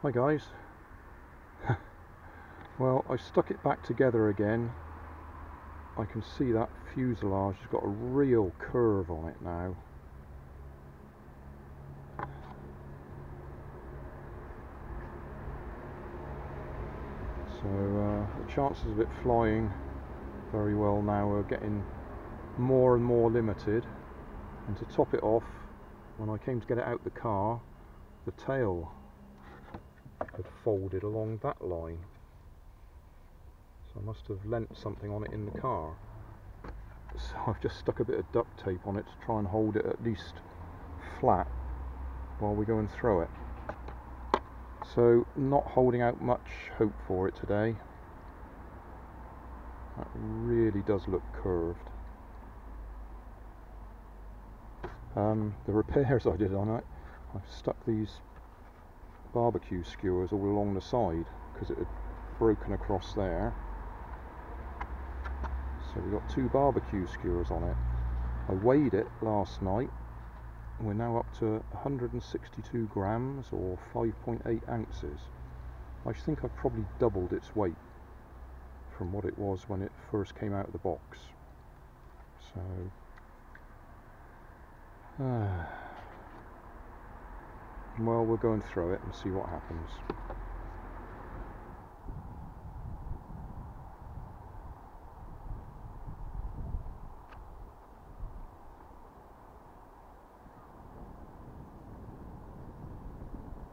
Hi guys. Well, I stuck it back together again. I can see that fuselage has got a real curve on it now. So the chances of it flying very well now are getting more and more limited. And to top it off, when I came to get it out the car, the tail had folded along that line. So I must have lent something on it in the car. So I've just stuck a bit of duct tape on it to try and hold it at least flat while we go and throw it. So not holding out much hope for it today. That really does look curved. The repairs I did on it, I've stuck these barbecue skewers all along the side because it had broken across there. So we've got two barbecue skewers on it. I weighed it last night. We're now up to 162 grams or 5.8 ounces. I think I've probably doubled its weight from what it was when it first came out of the box. So well, we'll go and throw it and see what happens.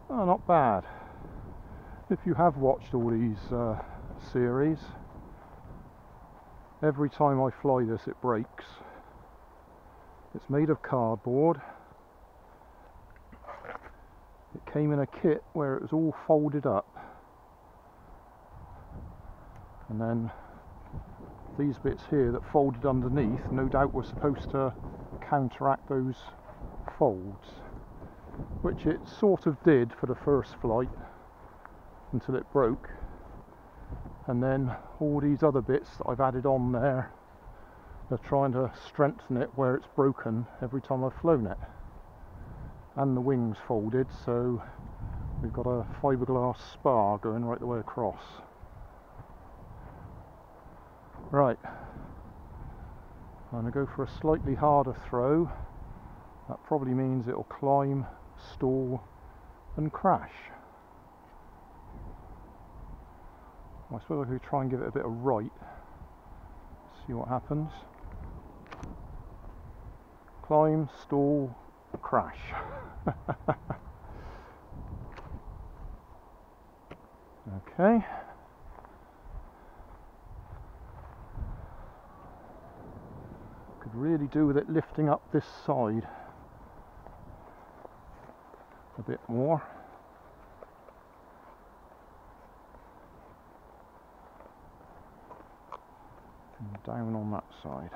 Oh, not bad. If you have watched all these series, every time I fly this it breaks. It's made of cardboard. It came in a kit where it was all folded up, and then these bits here that folded underneath no doubt were supposed to counteract those folds, which it sort of did for the first flight until it broke. And then all these other bits that I've added on there are trying to strengthen it where it's broken every time I've flown it. And the wings folded, so we've got a fiberglass spar going right the way across. Right, I'm going to go for a slightly harder throw. That probably means it'll climb, stall and crash. I suppose I could try and give it a bit of right. See what happens. Climb, stall, crash. Okay. Could really do with it lifting up this side a bit more. And down on that side.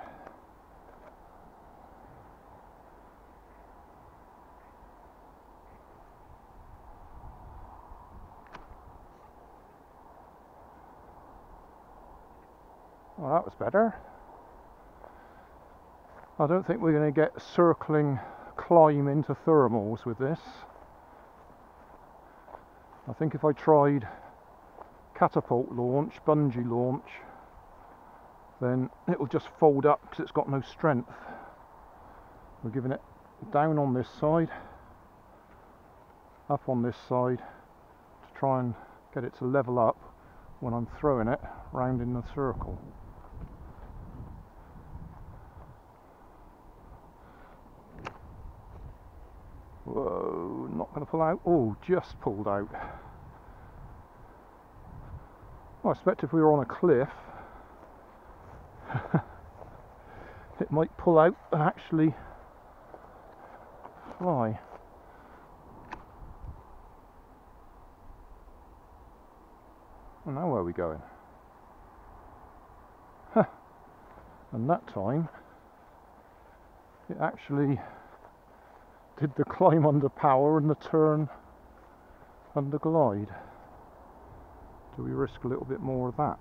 Well, that was better. I don't think we're going to get circling climb into thermals with this. I think if I tried catapult launch, bungee launch, then it will just fold up because it's got no strength. We're giving it down on this side, up on this side, to try and get it to level up when I'm throwing it round in the circle. Whoa, not going to pull out. Oh, just pulled out. Well, I expect if we were on a cliff, it might pull out and actually fly. Well, now where are we going? And that time it actually did the climb under power and the turn under glide. Do we risk a little bit more of that?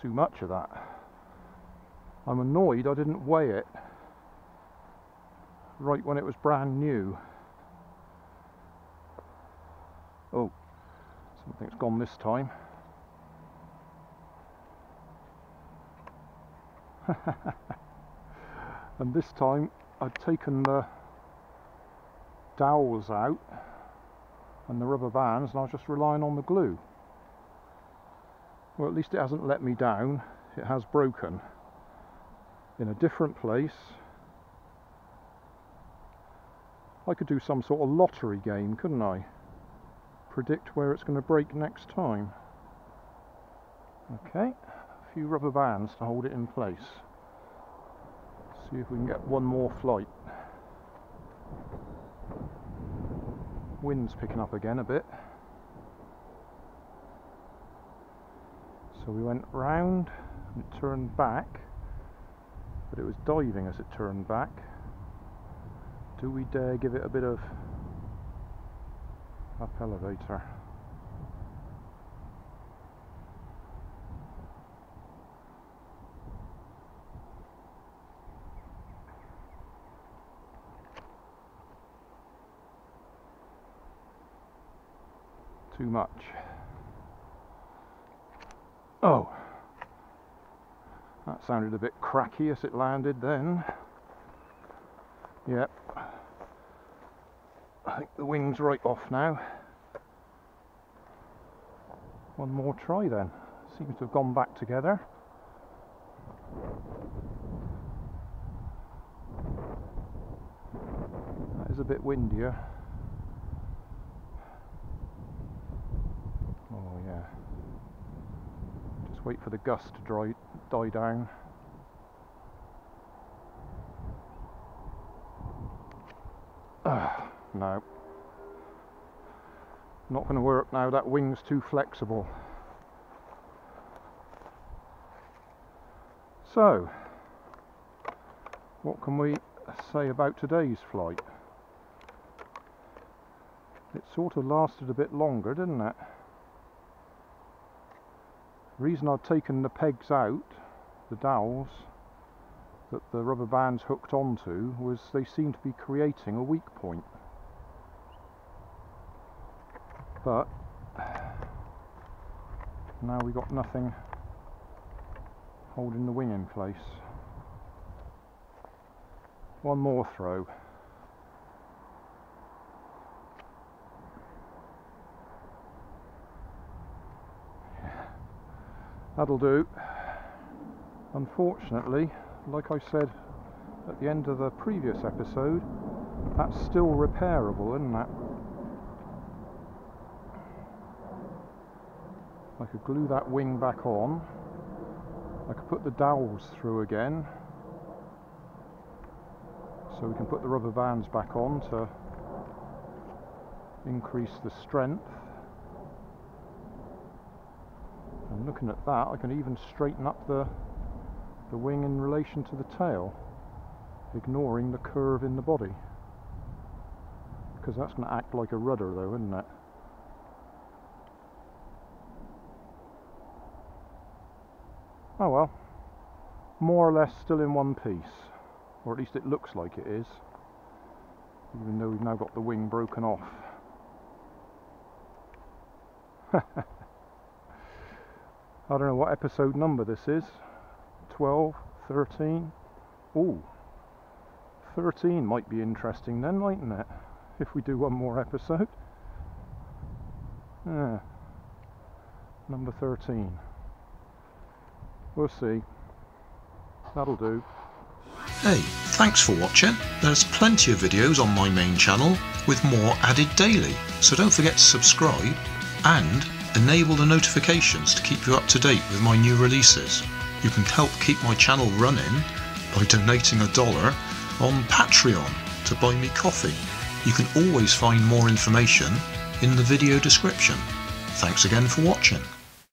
too much of that. I'm annoyed I didn't weigh it right when it was brand new. Oh, something's gone this time. And this time I'd taken the dowels out and the rubber bands, and I was just relying on the glue. Well, at least it hasn't let me down. It has broken in a different place. I could do some sort of lottery game, couldn't I? Predict where it's going to break next time. Okay, a few rubber bands to hold it in place. See if we can get one more flight. Wind's picking up again a bit. So we went round and it turned back, but it was diving as it turned back. Do we dare give it a bit of up elevator? Too much. Oh, that sounded a bit cracky as it landed then. Yep, I think the wing's right off now. One more try then. Seems to have gone back together. That is a bit windier. Oh yeah. Just wait for the gust to die down. No. Not going to work now, that wing's too flexible. So, what can we say about today's flight? It sort of lasted a bit longer, didn't it? The reason I've taken the pegs out, the dowels, that the rubber bands hooked onto, was they seemed to be creating a weak point. But now we got nothing holding the wing in place. One more throw. That'll do. Unfortunately, like I said at the end of the previous episode, that's still repairable, isn't it? I could glue that wing back on. I could put the dowels through again, so we can put the rubber bands back on to increase the strength. And looking at that, I can even straighten up the wing in relation to the tail, ignoring the curve in the body, because that's going to act like a rudder though, isn't it? Oh well, more or less still in one piece, or at least it looks like it is, even though we've now got the wing broken off. I don't know what episode number this is, 12, 13, ooh, 13 might be interesting then, mightn't it, if we do one more episode. Yeah, number 13. We'll see. That'll do. Hey, thanks for watching. There's plenty of videos on my main channel with more added daily, so don't forget to subscribe and enable the notifications to keep you up to date with my new releases. You can help keep my channel running by donating $1 on Patreon to buy me coffee. You can always find more information in the video description. Thanks again for watching.